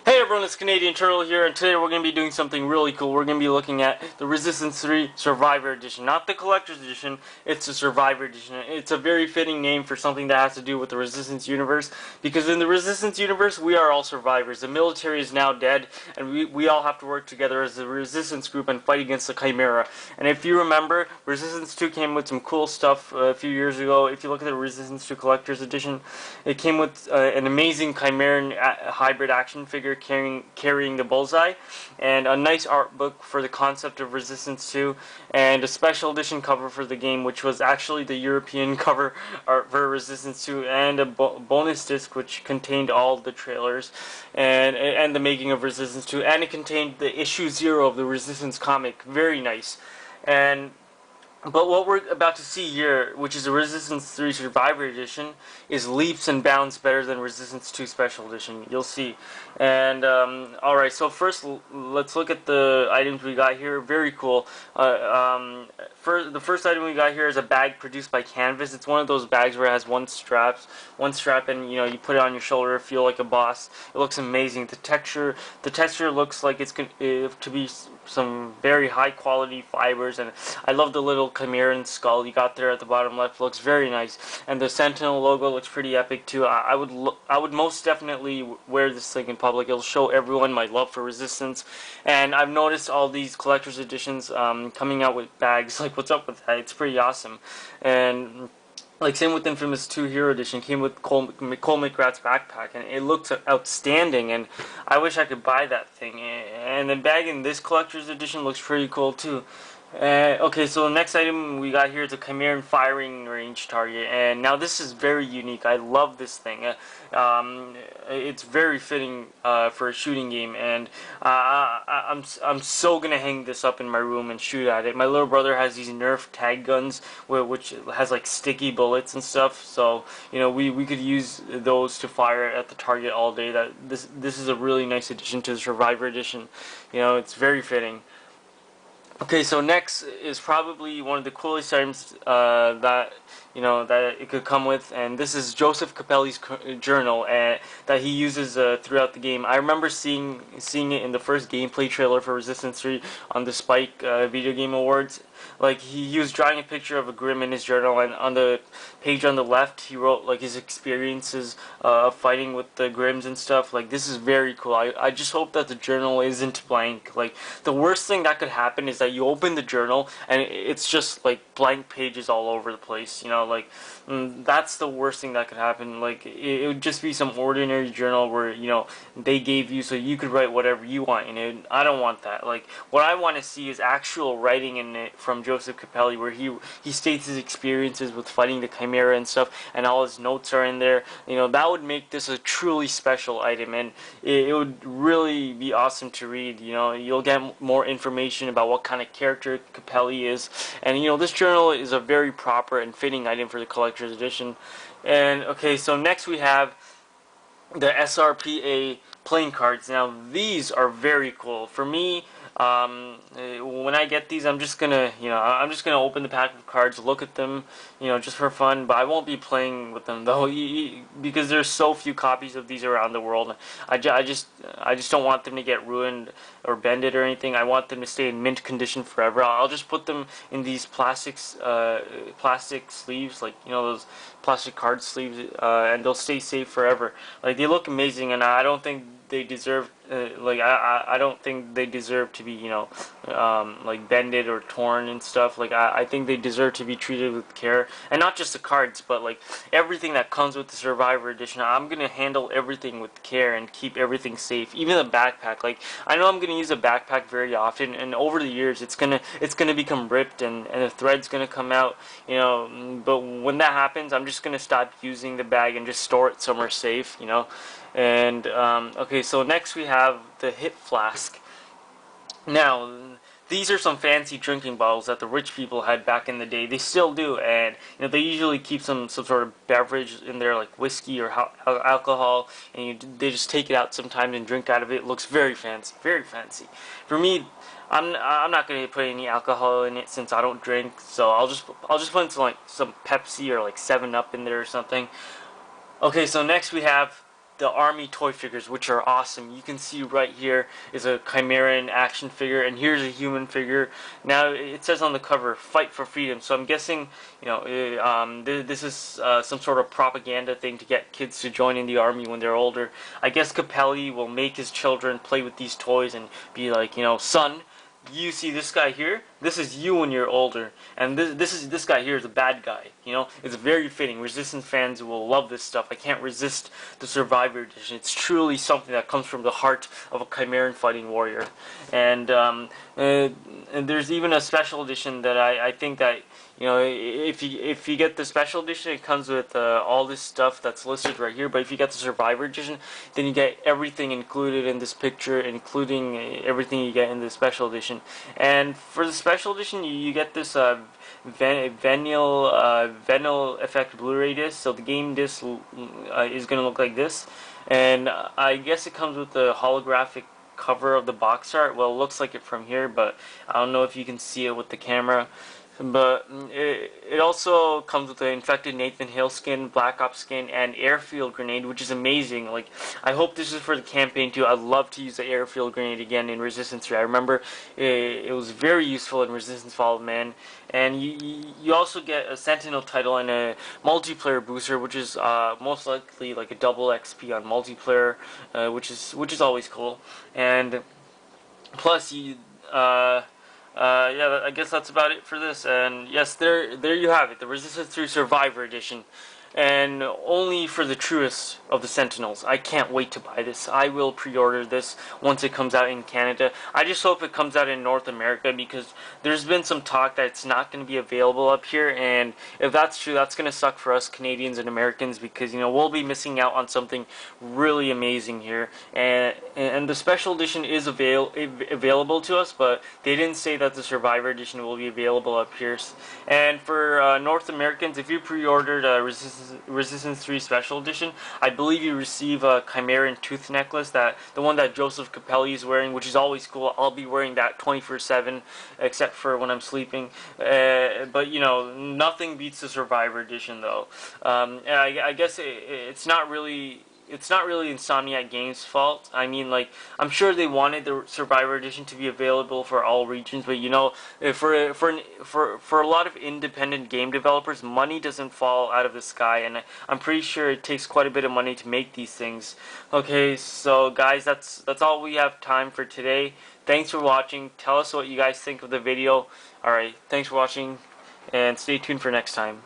Hey everyone, it's CanadianTurtle here, and today we're going to be doing something really cool. We're going to be looking at the Resistance 3 Survivor Edition. Not the Collector's Edition, it's the Survivor Edition. It's a very fitting name for something that has to do with the Resistance universe, because in the Resistance universe, we are all survivors. The military is now dead, and we all have to work together as a Resistance group and fight against the Chimera. And if you remember, Resistance 2 came with some cool stuff a few years ago. If you look at the Resistance 2 Collector's Edition, it came with an amazing Chimeran hybrid action figure carrying the bullseye, and a nice art book for the concept of Resistance 2, and a special edition cover for the game, which was actually the European cover art for Resistance 2, and a bonus disc which contained all the trailers and the making of Resistance 2, and it contained the issue 0 of the Resistance comic. Very nice. But what we're about to see here, which is a Resistance 3 Survivor Edition, is leaps and bounds better than Resistance 2 Special Edition. You'll see. And, alright, so first let's look at the items we got here. Very cool. The first item we got here is a bag produced by Canvas. It's one of those bags where it has one strap, and, you put it on your shoulder, feel like a boss. It looks amazing. The texture looks like it's to be some very high quality fibers, and I love the little Chimeran skull you got there at the bottom left. Looks very nice, and the Sentinel logo looks pretty epic too. I would most definitely wear this thing in public. It'll show everyone my love for Resistance. And I've noticed all these collector's editions coming out with bags. Like, what's up with that? It's pretty awesome. And like, same with Infamous 2 Hero Edition, came with Cole McGrath's backpack, and it looks outstanding, and I wish I could buy that thing. And the bag in this collector's edition looks pretty cool too. Okay, so the next item we got here is a Chimeran firing range target, and now this is very unique. I love this thing. It's very fitting for a shooting game, and I'm so gonna hang this up in my room and shoot at it. My little brother has these Nerf tag guns, which has like sticky bullets and stuff. So we could use those to fire at the target all day. This is a really nice addition to the Survivor Edition. It's very fitting. Okay, so next is probably one of the coolest items that it could come with, and this is Joseph Capelli's journal that he uses throughout the game. I remember seeing it in the first gameplay trailer for Resistance 3 on the Spike Video Game Awards. Like, he was drawing a picture of a Grim in his journal, and on the page on the left he wrote like his experiences of fighting with the Grims and stuff. Like, this is very cool. I just hope that the journal isn't blank. Like, the worst thing that could happen is that you open the journal and it's just like blank pages all over the place. That's the worst thing that could happen. Like, it would just be some ordinary journal where they gave you so you could write whatever you want in it. I don't want that. Like, what I want to see is actual writing in it from Joseph Capelli, where he states his experiences with fighting the Chimera and stuff, and all his notes are in there. That would make this a truly special item, and it would really be awesome to read. You'll get more information about what kind of character Capelli is, and this journal is a very proper and fitting item for the collector's edition. And okay, so next we have the SRPA playing cards. Now these are very cool. For me, when I get these, I'm just gonna open the pack of cards, look at them, just for fun. But I won't be playing with them though, because there's so few copies of these around the world. I just don't want them to get ruined or bended or anything. I want them to stay in mint condition forever. I'll just put them in these plastic sleeves, like those plastic card sleeves, and they'll stay safe forever. Like, they look amazing, and I don't think they deserve I don't think they deserve to be like bended or torn and stuff. Like, I think they deserve to be treated with care, and not just the cards, but like everything that comes with the Survivor Edition. I'm gonna handle everything with care and keep everything safe, even the backpack. Like, I know I'm gonna use a backpack very often, and over the years it's gonna become ripped, and the thread's gonna come out, but when that happens, I'm just gonna stop using the bag and just store it somewhere safe. And okay, so next we have the Hip Flask. Now, these are some fancy drinking bottles that the rich people had back in the day. They still do, and they usually keep some sort of beverage in there, like whiskey or alcohol, and they just take it out sometimes and drink out of it. It looks very fancy, very fancy. For me, I'm not gonna put any alcohol in it since I don't drink, so I'll just put some Pepsi or like 7-Up in there or something. Okay, so next we have the Army toy figures, which are awesome. You can see right here is a Chimeran action figure, and here's a human figure. Now it says on the cover, "Fight for freedom." So I'm guessing, this is some sort of propaganda thing to get kids to join in the army when they're older. I guess Capelli will make his children play with these toys and be like, son, you see this guy here? This is you when you're older, and this guy here is a bad guy. It's very fitting. Resistance fans will love this stuff. I can't resist the Survivor Edition. It's truly something that comes from the heart of a Chimeran fighting warrior. And there's even a special edition that I think that if you get the special edition, it comes with all this stuff that's listed right here. But if you get the Survivor Edition, then you get everything included in this picture, including everything you get in the special edition. And for the special edition, you get this vinyl effect Blu-ray disc. So the game disc is going to look like this, and I guess it comes with the holographic cover of the box art. Well, it looks like it from here, but I don't know if you can see it with the camera. But it also comes with the infected Nathan Hale skin, Black Ops skin, and airfield grenade, which is amazing. Like, I hope this is for the campaign too. I'd love to use the airfield grenade again in Resistance 3. I remember it was very useful in Resistance Fall of Man. And you also get a Sentinel title and a multiplayer booster, which is most likely like a double XP on multiplayer, which is always cool. And plus yeah, I guess that's about it for this. And yes, there you have it, the Resistance 3 Survivor Edition. And only for the truest of the Sentinels. I can't wait to buy this. I will pre-order this once it comes out in Canada. I just hope it comes out in North America, because there's been some talk that it's not going to be available up here, and if that's true, that's going to suck for us Canadians and Americans, because we'll be missing out on something really amazing here. And the special edition is available to us, but they didn't say that the Survivor Edition will be available up here. And for North Americans, if you pre-ordered Resistance 3 Special Edition, I believe you receive a Chimeran tooth necklace, the one that Joseph Capelli is wearing, which is always cool. I'll be wearing that 24/7, except for when I'm sleeping. But nothing beats the Survivor Edition, though. I guess it's not really Insomniac Games' fault. I mean, like, I'm sure they wanted the Survivor Edition to be available for all regions, but for a lot of independent game developers, money doesn't fall out of the sky, and I'm pretty sure it takes quite a bit of money to make these things. Okay, so guys, that's all we have time for today. Thanks for watching. Tell us what you guys think of the video. Alright, thanks for watching, and stay tuned for next time.